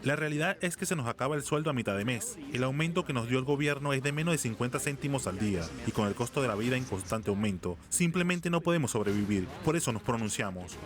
La realidad es que se nos acaba el sueldo a mitad de mes. El aumento que nos dio el gobierno es de menos de 50 céntimos al día y con el costo de la vida en constante aumento, simplemente no podemos sobrevivir. Por eso nos pronunciamos.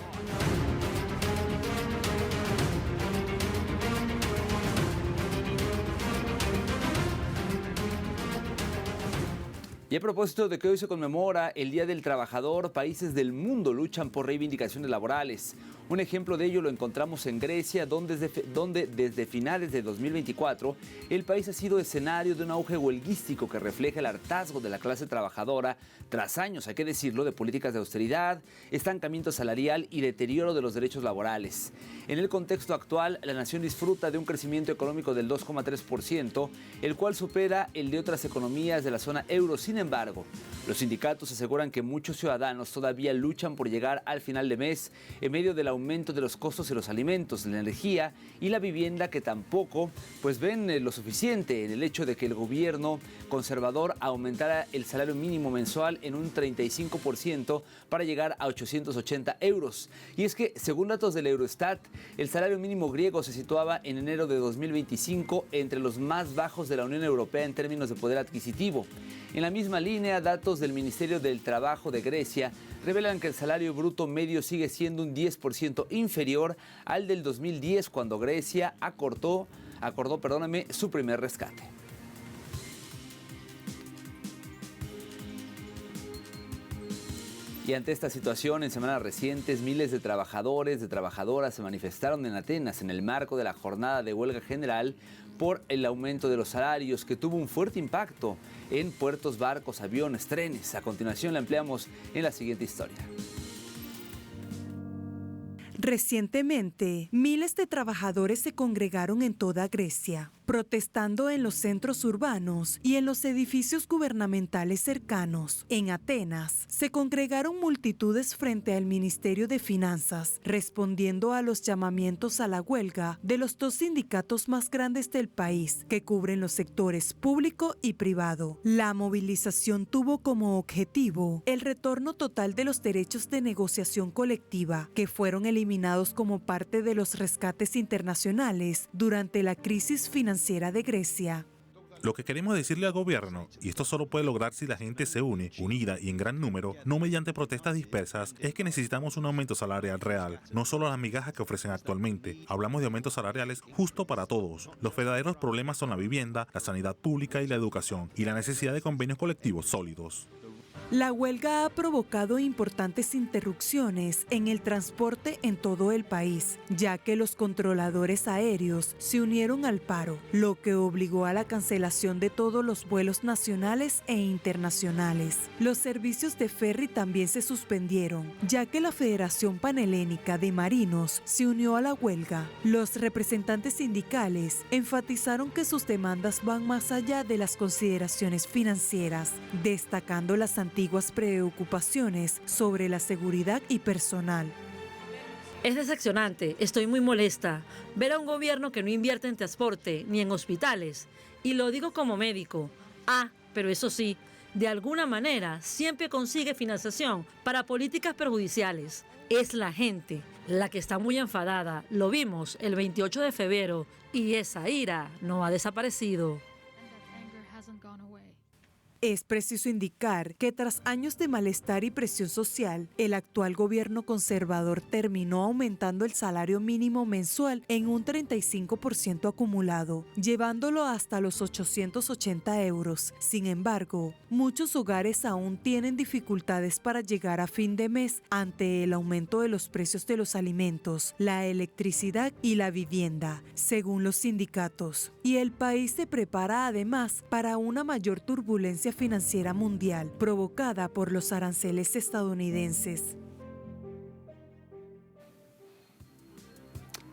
Y a propósito de que hoy se conmemora el Día del Trabajador, países del mundo luchan por reivindicaciones laborales. Un ejemplo de ello lo encontramos en Grecia, donde desde finales de 2024 el país ha sido escenario de un auge huelguístico que refleja el hartazgo de la clase trabajadora tras años, hay que decirlo, de políticas de austeridad, estancamiento salarial y deterioro de los derechos laborales. En el contexto actual, la nación disfruta de un crecimiento económico del 2,3%, el cual supera el de otras economías de la zona euro. Sin embargo, los sindicatos aseguran que muchos ciudadanos todavía luchan por llegar al final de mes en medio del aumento de los costos de los alimentos, la energía y la vivienda, que tampoco ven lo suficiente en el hecho de que el gobierno conservador aumentara el salario mínimo mensual en un 35% para llegar a 880 euros. Y es que, según datos del Eurostat, el salario mínimo griego se situaba en enero de 2025 entre los más bajos de la Unión Europea en términos de poder adquisitivo. En la misma línea, datos del Ministerio del Trabajo de Grecia revelan que el salario bruto medio sigue siendo un 10% inferior al del 2010, cuando Grecia acordó su primer rescate. Y ante esta situación, en semanas recientes, miles de trabajadores, de trabajadoras se manifestaron en Atenas en el marco de la jornada de huelga general por el aumento de los salarios, que tuvo un fuerte impacto en puertos, barcos, aviones, trenes. A continuación la ampliamos en la siguiente historia. Recientemente, miles de trabajadores se congregaron en toda Grecia, protestando en los centros urbanos y en los edificios gubernamentales cercanos. En Atenas, se congregaron multitudes frente al Ministerio de Finanzas, respondiendo a los llamamientos a la huelga de los dos sindicatos más grandes del país, que cubren los sectores público y privado. La movilización tuvo como objetivo el retorno total de los derechos de negociación colectiva, que fueron eliminados como parte de los rescates internacionales durante la crisis financiera de Grecia. Lo que queremos decirle al gobierno, y esto solo puede lograr si la gente se une, unida y en gran número, no mediante protestas dispersas, es que necesitamos un aumento salarial real, no solo las migajas que ofrecen actualmente. Hablamos de aumentos salariales justo para todos. Los verdaderos problemas son la vivienda, la sanidad pública y la educación, y la necesidad de convenios colectivos sólidos. La huelga ha provocado importantes interrupciones en el transporte en todo el país, ya que los controladores aéreos se unieron al paro, lo que obligó a la cancelación de todos los vuelos nacionales e internacionales. Los servicios de ferry también se suspendieron, ya que la Federación Panhelénica de Marinos se unió a la huelga. Los representantes sindicales enfatizaron que sus demandas van más allá de las consideraciones financieras, destacando las antiguas preocupaciones sobre la seguridad y personal. Es decepcionante, estoy muy molesta ver a un gobierno que no invierte en transporte ni en hospitales. Y lo digo como médico. Pero eso sí, de alguna manera siempre consigue financiación para políticas perjudiciales. Es la gente la que está muy enfadada. Lo vimos el 28 de febrero y esa ira no ha desaparecido. Es preciso indicar que tras años de malestar y presión social, el actual gobierno conservador terminó aumentando el salario mínimo mensual en un 35% acumulado, llevándolo hasta los 880 euros. Sin embargo, muchos hogares aún tienen dificultades para llegar a fin de mes ante el aumento de los precios de los alimentos, la electricidad y la vivienda, según los sindicatos. Y el país se prepara además para una mayor turbulencia financiera mundial provocada por los aranceles estadounidenses.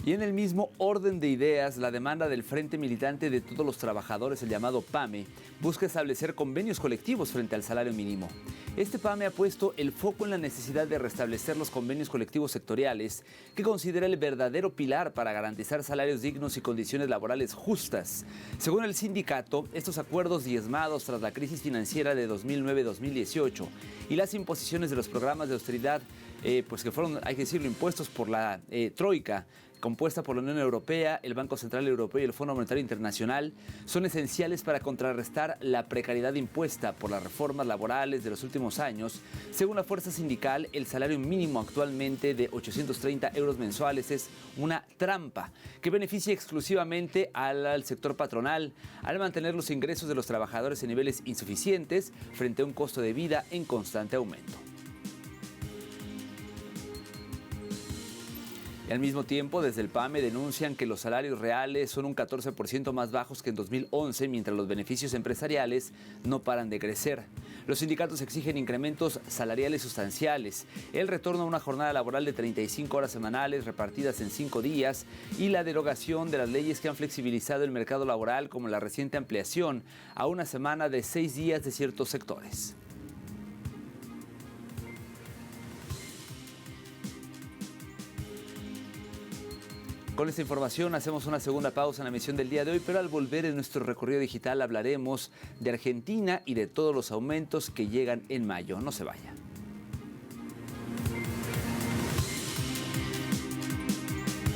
Y en el mismo orden de ideas, la demanda del Frente Militante de Todos los Trabajadores, el llamado PAME, busca establecer convenios colectivos frente al salario mínimo. Este PAME ha puesto el foco en la necesidad de restablecer los convenios colectivos sectoriales, que considera el verdadero pilar para garantizar salarios dignos y condiciones laborales justas. Según el sindicato, estos acuerdos diezmados tras la crisis financiera de 2009-2018 y las imposiciones de los programas de austeridad, que fueron, hay que decirlo, impuestos por la Troika, compuesta por la Unión Europea, el Banco Central Europeo y el Fondo Monetario Internacional, son esenciales para contrarrestar la precariedad impuesta por las reformas laborales de los últimos años. Según la fuerza sindical, el salario mínimo actualmente de 830 euros mensuales es una trampa que beneficia exclusivamente al sector patronal al mantener los ingresos de los trabajadores en niveles insuficientes frente a un costo de vida en constante aumento. Y al mismo tiempo, desde el PAME denuncian que los salarios reales son un 14% más bajos que en 2011, mientras los beneficios empresariales no paran de crecer. Los sindicatos exigen incrementos salariales sustanciales, el retorno a una jornada laboral de 35 horas semanales repartidas en 5 días y la derogación de las leyes que han flexibilizado el mercado laboral, como la reciente ampliación a una semana de 6 días de ciertos sectores. Con esta información hacemos una segunda pausa en la emisión del día de hoy, pero al volver en nuestro recorrido digital hablaremos de Argentina y de todos los aumentos que llegan en mayo. No se vaya.